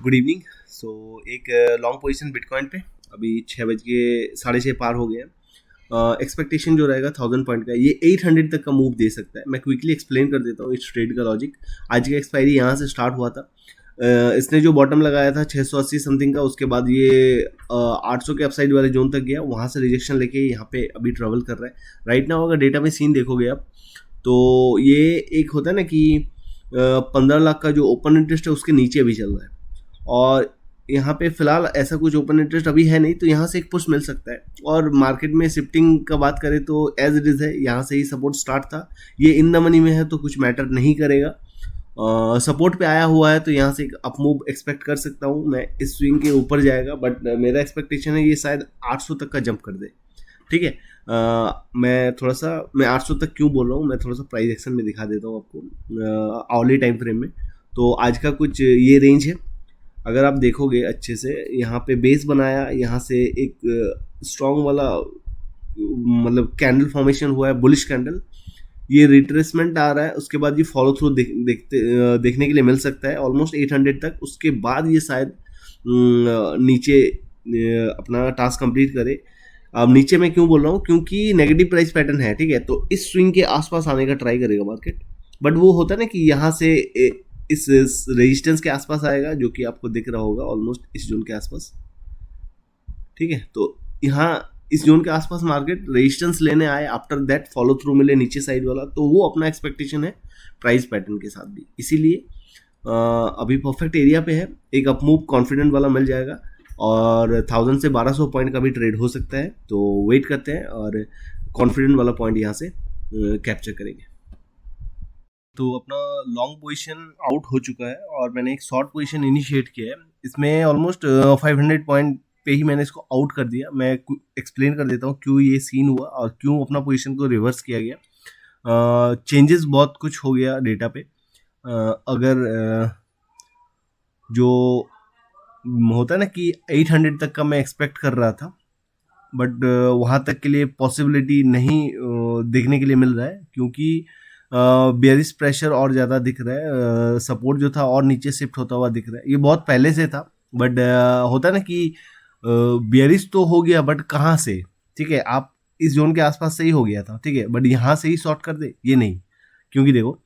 Good evening. सो एक long position bitcoin पे अभी 6 बज के 6:30 पार हो गए हैं। एक्सपेक्टेशन जो रहेगा 1000 पॉइंट का, ये 800 तक का मूव दे सकता है। मैं क्विकली एक्सप्लेन कर देता हूँ इस ट्रेड का लॉजिक। आज का एक्सपायरी यहाँ से स्टार्ट हुआ था। इसने जो बॉटम लगाया था 680 समथिंग का, उसके बाद ये 800 के अपसाइड वाले जोन तक गया, वहाँ से रिजेक्शन लेके यहाँ पे अभी ट्रेवल कर रहा है। राइट नाउ अगर डेटा में सीन देखोगे आप, तो ये एक होता है ना कि 15 लाख का जो ओपन इंटरेस्ट है उसके नीचे अभी चल रहा है, और यहाँ पे फिलहाल ऐसा कुछ ओपन इंटरेस्ट अभी है नहीं, तो यहाँ से एक पुश मिल सकता है। और मार्केट में शिफ्टिंग का बात करें तो एज इट इज़ है, यहाँ से ही सपोर्ट स्टार्ट था, ये इन द मनी में है तो कुछ मैटर नहीं करेगा। सपोर्ट पे आया हुआ है तो यहाँ से एक अप मूव एक्सपेक्ट कर सकता हूँ मैं। इस स्विंग के ऊपर जाएगा, बट मेरा एक्सपेक्टेशन है ये शायद 800 तक का जंप कर दे। ठीक है, मैं 800 तक क्यों बोल रहा हूँ, मैं थोड़ा सा प्राइस एक्शन में दिखा देता हूँ आपको आवरली टाइम फ्रेम में। तो आज का कुछ ये रेंज है, अगर आप देखोगे अच्छे से, यहाँ पे बेस बनाया, यहाँ से एक स्ट्रॉन्ग वाला मतलब कैंडल फॉर्मेशन हुआ है, बुलिश कैंडल, ये रिट्रेसमेंट आ रहा है, उसके बाद ये फॉलो थ्रू देखने के लिए मिल सकता है ऑलमोस्ट 800 तक। उसके बाद ये शायद नीचे अपना टास्क कंप्लीट करे। अब नीचे मैं क्यों बोल रहा हूँ, क्योंकि नेगेटिव प्राइस पैटर्न है, ठीक है, तो इस स्विंग के आसपास आने का ट्राई करेगा मार्केट। बट वो होता है ना कि यहाँ से इस रेजिस्टेंस के आसपास आएगा, जो कि आपको दिख रहा होगा ऑलमोस्ट इस जोन के आसपास। ठीक है, तो यहाँ इस जोन के आसपास मार्केट रेजिस्टेंस लेने आए, आफ्टर दैट फॉलो थ्रू मिले नीचे साइड वाला, तो वो अपना एक्सपेक्टेशन है प्राइस पैटर्न के साथ भी। इसीलिए अभी परफेक्ट एरिया पे है, एक अप मूव कॉन्फिडेंट वाला मिल जाएगा, और 1000 से 1200 पॉइंट का भी ट्रेड हो सकता है। तो वेट करते हैं और कॉन्फिडेंट वाला पॉइंट यहाँ से कैप्चर करेंगे। तो अपना लॉन्ग पोजीशन आउट हो चुका है और मैंने एक शॉर्ट पोजीशन इनिशिएट किया है। इसमें ऑलमोस्ट 500 पॉइंट पे ही मैंने इसको आउट कर दिया। मैं एक्सप्लेन कर देता हूँ क्यों ये सीन हुआ और क्यों अपना पोजीशन को रिवर्स किया गया। चेंजेस बहुत कुछ हो गया डेटा पे। अगर जो होता है ना कि 800 तक का मैं एक्सपेक्ट कर रहा था, बट वहाँ तक के लिए पॉसिबिलिटी नहीं देखने के लिए मिल रहा है, क्योंकि बेयरिश प्रेशर और ज़्यादा दिख रहा है। सपोर्ट जो था और नीचे शिफ्ट होता हुआ दिख रहा है, ये बहुत पहले से था, बट होता है ना कि बेयरिश तो हो गया, बट कहाँ से, ठीक है, आप इस जोन के आसपास से ही हो गया था, ठीक है, बट यहाँ से ही शॉर्ट कर दे, ये नहीं। क्योंकि देखो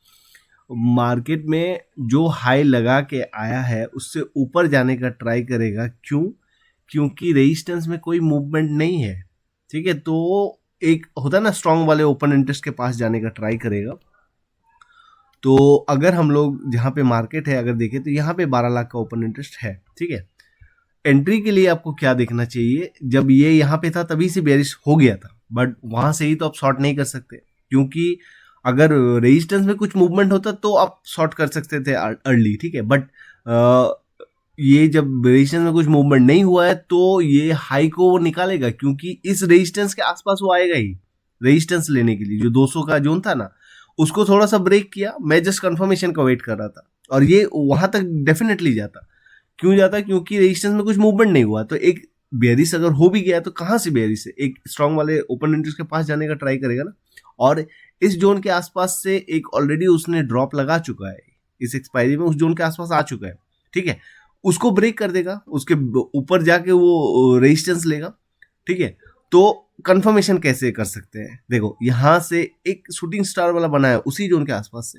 मार्केट में जो हाई लगा के आया है उससे ऊपर जाने का ट्राई करेगा। क्यों? क्योंकि रेजिस्टेंस में कोई मूवमेंट नहीं है, ठीक है, तो एक होता है ना स्ट्रॉन्ग वाले ओपन इंटरेस्ट के पास जाने का ट्राई करेगा। तो अगर हम लोग जहाँ पे मार्केट है अगर देखें, तो यहाँ पे 12 लाख का ओपन इंटरेस्ट है, ठीक है। एंट्री के लिए आपको क्या देखना चाहिए, जब ये यहाँ पे था तभी से बेरिश हो गया था, बट वहां से ही तो आप शॉर्ट नहीं कर सकते, क्योंकि अगर रेजिस्टेंस में कुछ मूवमेंट होता तो आप शॉर्ट कर सकते थे अर्ली, ठीक है, बट ये जब रेजिस्टेंस में कुछ मूवमेंट नहीं हुआ है तो ये हाई को वो निकालेगा, क्योंकि इस रेजिस्टेंस के आसपास वो आएगा ही रेजिस्टेंस लेने के लिए। जो 200 का जोन था ना, उसको थोड़ा सा ब्रेक किया, मैं जस्ट कंफर्मेशन का वेट कर रहा था, और ये वहां तक डेफिनेटली जाता। क्यों जाता? क्योंकि रेजिस्टेंस में कुछ मूवमेंट नहीं हुआ, तो एक बेयरिश अगर हो भी गया तो कहाँ से बेयरिश है, एक स्ट्रॉन्ग वाले ओपन इंटरेस्ट के पास जाने का ट्राई करेगा ना। और इस जोन के आसपास से एक ऑलरेडी उसने ड्रॉप लगा चुका है, इस एक्सपायरी में उस जोन के आसपास आ चुका है, ठीक है, उसको ब्रेक कर देगा, उसके ऊपर जाके वो रेजिस्टेंस लेगा, ठीक है। तो कंफर्मेशन कैसे कर सकते हैं, देखो यहाँ से एक शूटिंग स्टार वाला बना है उसी जोन के आसपास से,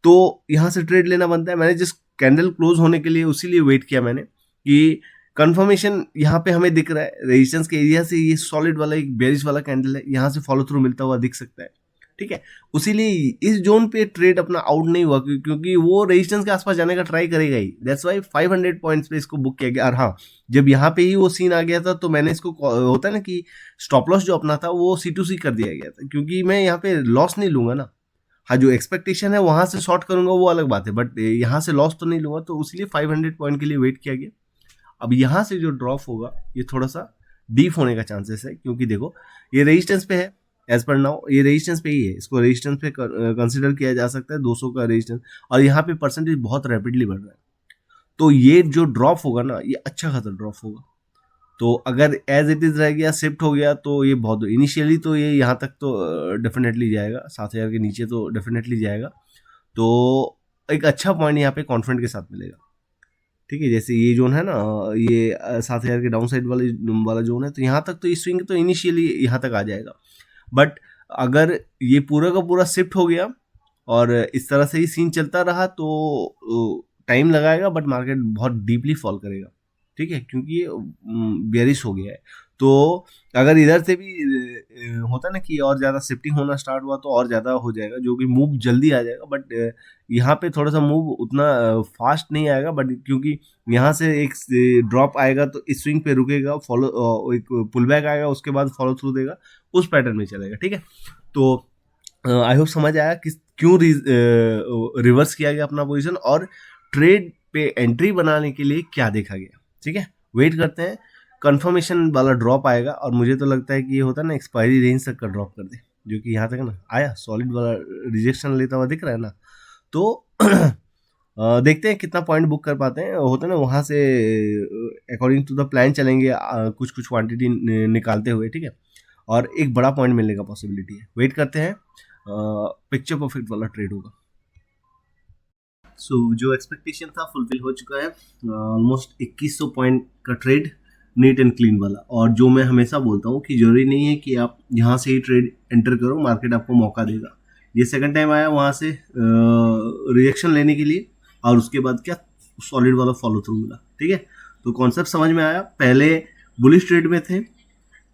तो यहाँ से ट्रेड लेना बनता है। मैंने जिस कैंडल क्लोज होने के लिए उसी लिए वेट किया मैंने, कि कंफर्मेशन यहाँ पे हमें दिख रहा है रेजिस्टेंस के एरिया से, ये सॉलिड वाला एक बेरिश वाला कैंडल है, यहाँ से फॉलो थ्रू मिलता हुआ दिख सकता है, ठीक है। उसीलिए इस जोन पे ट्रेड अपना आउट नहीं हुआ, क्योंकि वो रेजिस्टेंस के आसपास जाने का ट्राई करेगा ही। दैट्स वाई 500 पॉइंट्स पे इसको बुक किया गया। और हाँ, जब यहाँ पे ही वो सीन आ गया था तो मैंने इसको, होता है ना कि स्टॉप लॉस जो अपना था वो C2C कर दिया गया था, क्योंकि मैं यहाँ पे लॉस नहीं लूंगा ना। हाँ, जो एक्सपेक्टेशन है वहां से शॉर्ट करूंगा वो अलग बात है, बट यहाँ से लॉस तो नहीं लूंगा, तो इसलिए 500 पॉइंट के लिए वेट किया गया। अब यहाँ से जो ड्रॉप होगा ये थोड़ा सा डीप होने का चांसेस है, क्योंकि देखो ये रेजिस्टेंस पे है, एज पर नाउ ये रेजिस्टेंस पे ही है, इसको रेजिस्टेंस पे कंसिडर किया जा सकता है, 200 का रेजिस्टेंस, और यहाँ पे परसेंटेज बहुत रैपिडली बढ़ रहा है। तो ये जो ड्रॉप होगा ना, ये अच्छा खासा ड्रॉप होगा। तो अगर एज इट इज रह गया, शिफ्ट हो गया, तो ये बहुत इनिशियली तो ये यहाँ तक तो डेफिनेटली जाएगा, 7000 के नीचे तो डेफिनेटली जाएगा। तो एक अच्छा पॉइंट यहाँ पे कॉन्फिडेंट के साथ मिलेगा। ठीक है, जैसे ये जोन है ना, ये 7,000 के डाउन साइड वाला जोन है, तो यहाँ तक तो इस स्विंग तो इनिशियली यहाँ तक आ जाएगा। बट अगर ये पूरा का पूरा शिफ्ट हो गया और इस तरह से ही सीन चलता रहा तो टाइम लगाएगा, बट मार्केट बहुत डीपली फॉल करेगा। ठीक है, क्योंकि ये बेयरिश हो गया है। तो अगर इधर से भी होता ना कि और ज़्यादा शिफ्टिंग होना स्टार्ट हुआ तो और ज़्यादा हो जाएगा, जो कि मूव जल्दी आ जाएगा। बट यहाँ पे थोड़ा सा मूव उतना फास्ट नहीं आएगा, बट क्योंकि यहाँ से एक ड्रॉप आएगा तो इस स्विंग पे रुकेगा, फॉलो एक पुल बैक आएगा, उसके बाद फॉलो थ्रू देगा, उस पैटर्न में चलेगा। ठीक है, तो आई होप समझ आया कि क्यों रिवर्स किया गया अपना पोजीशन और ट्रेड पे एंट्री बनाने के लिए क्या देखा गया। ठीक है, वेट करते हैं, कंफर्मेशन वाला ड्रॉप आएगा और मुझे तो लगता है कि ये होता है ना एक्सपायरी रेंज तक का ड्रॉप कर दे, जो कि यहाँ तक ना आया, सॉलिड वाला रिजेक्शन लेता हुआ दिख रहा है ना। तो देखते हैं कितना पॉइंट बुक कर पाते हैं। होता है ना, वहाँ से अकॉर्डिंग टू द प्लान चलेंगे, कुछ कुछ क्वांटिटी निकालते हुए। ठीक है, और एक बड़ा पॉइंट मिलने का पॉसिबिलिटी है, वेट करते हैं। पिक्चर परफेक्ट वाला ट्रेड होगा। सो जो एक्सपेक्टेशन था फुलफिल हो चुका है, ऑलमोस्ट 2100 पॉइंट का ट्रेड, नीट एंड क्लीन वाला। और जो मैं हमेशा बोलता हूँ कि जरूरी नहीं है कि आप यहाँ से ही ट्रेड एंटर करो, मार्केट आपको मौका देगा। ये सेकंड टाइम आया वहाँ से रिएक्शन लेने के लिए, और उसके बाद क्या सॉलिड वाला फॉलो थ्रू मिला। ठीक है, तो कॉन्सेप्ट समझ में आया। पहले बुलिश ट्रेड में थे,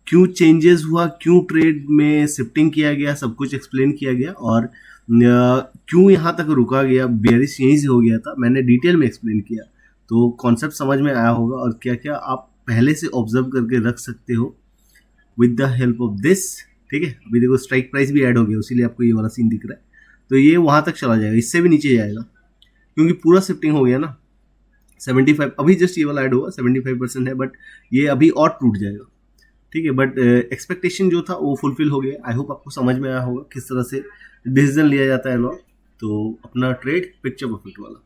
क्यों चेंजेस हुआ, क्यों ट्रेड में शिफ्टिंग किया गया, सब कुछ एक्सप्लेन किया गया। और क्यों यहाँ तक रुका गया, बेयरिश यहीं से हो गया था, मैंने डिटेल में एक्सप्लेन किया। तो कॉन्सेप्ट समझ में आया होगा, और क्या क्या आप पहले से ऑब्जर्व करके रख सकते हो with the help of this. ठीक है, अभी देखो स्ट्राइक प्राइस भी ऐड हो गया, इसीलिए आपको ये वाला सीन दिख रहा है। तो ये वहाँ तक चला जाएगा, इससे भी नीचे जाएगा, क्योंकि पूरा शिफ्टिंग हो गया ना। 75 अभी जस्ट ये वाला ऐड हुआ, 75% है, बट ये अभी और टूट जाएगा। ठीक है, बट एक्सपेक्टेशन जो था वो फुलफिल हो गया। आई होप आपको समझ में आया होगा किस तरह से डिसीजन लिया जाता है लॉ। तो अपना ट्रेड पिक्चर परफेक्ट वाला।